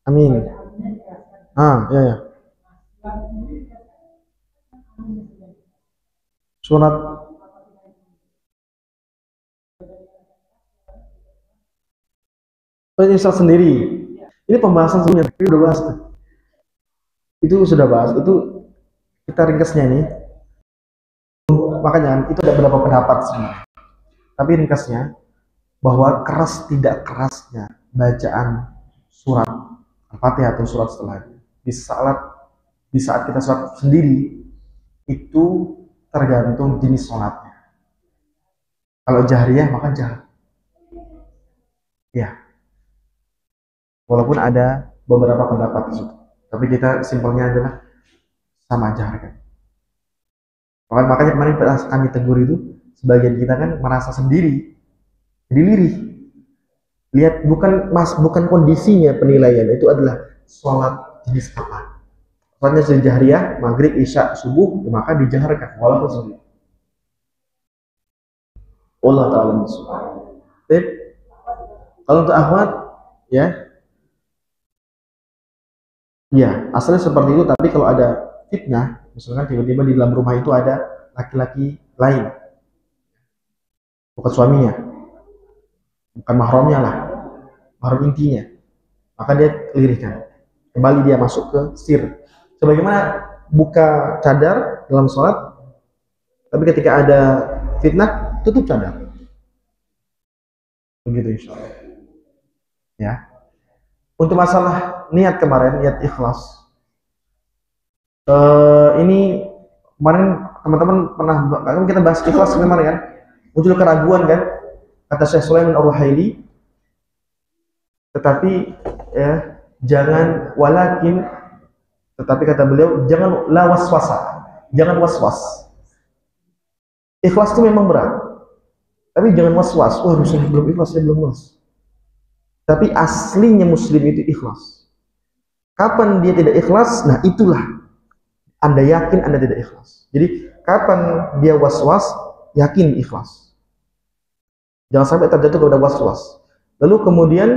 Amin. Ya ya. Surat penyesal sendiri. Ini pembahasan sebelumnya, ini udah bahas. Itu sudah bahas. Itu kita ringkasnya nih. Makanya itu ada beberapa pendapat sebenarnya. Tapi ringkasnya bahwa keras tidak kerasnya bacaan surat Al-Fatihah atau surat setelahnya di saat kita sholat sendiri itu tergantung jenis sholatnya. Kalau jahriyah maka jahr. Ya. Walaupun ada beberapa pendapat itu, tapi kita simpelnya adalah sama jahr kan. Makanya kemarin kami tegur itu, sebagian kita kan merasa sendiri, jadi lirih. Lihat, bukan kondisinya penilaian, itu adalah sholat jenis apa. Sholatnya sudah jahriyah, maghrib, isya, subuh, maka dijaharkan walaupun sendiri. Allah Ta'ala bismillah. Kalau untuk akhwat, ya asalnya seperti itu. Tapi kalau ada fitnah, misalkan tiba-tiba di dalam rumah itu ada laki-laki lain, bukan suaminya, bukan mahramnya lah, mahram intinya, maka dia lirihkan kembali, dia masuk ke sir. Sebagaimana buka cadar dalam sholat, tapi ketika ada fitnah tutup cadar, begitu insya Allah. Ya. Untuk masalah niat kemarin, niat ikhlas, ini kemarin teman-teman pernah kita bahas ikhlas kemarin kan, muncul keraguan kan, kata Syekh Sulaiman Ar-Ruhaili, tetapi ya jangan walakin, tetapi kata beliau jangan la waswasa, jangan waswas. Ikhlas itu memang berat, tapi jangan waswas. Wah, saya belum ikhlas, saya belum was. Tapi aslinya muslim itu ikhlas. Kapan dia tidak ikhlas? Nah, itulah Anda yakin Anda tidak ikhlas. Jadi kapan dia was-was, yakin ikhlas. Jangan sampai terjatuh kepada was-was. Lalu kemudian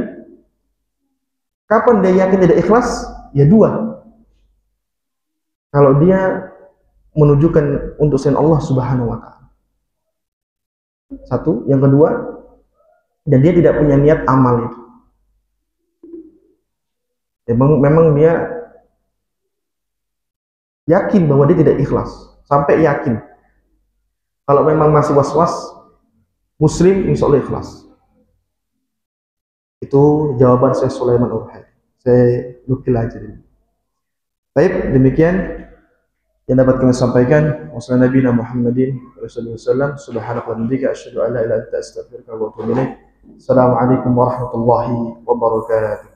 kapan dia yakin tidak ikhlas? Ya dua. Kalau dia menunjukkan untuk selain Allah Subhanahu wa Ta'ala. Satu, yang kedua, dan dia tidak punya niat amal itu. Ya, memang dia yakin bahwa dia tidak ikhlas, sampai yakin. Kalau memang masih was-was, muslim insya Allah ikhlas. Itu jawaban saya Sulaiman Ar-Ruhaili. Saya nukil aja ini. Baik, demikian yang dapat kami sampaikan. Wassalamualaikum warahmatullahi wabarakatuh. Subhanaka wa bihamdika asyhadu an la ilaha illa anta astaghfiruka wa atubu ilaik. Assalamualaikum warahmatullahi wabarakatuh.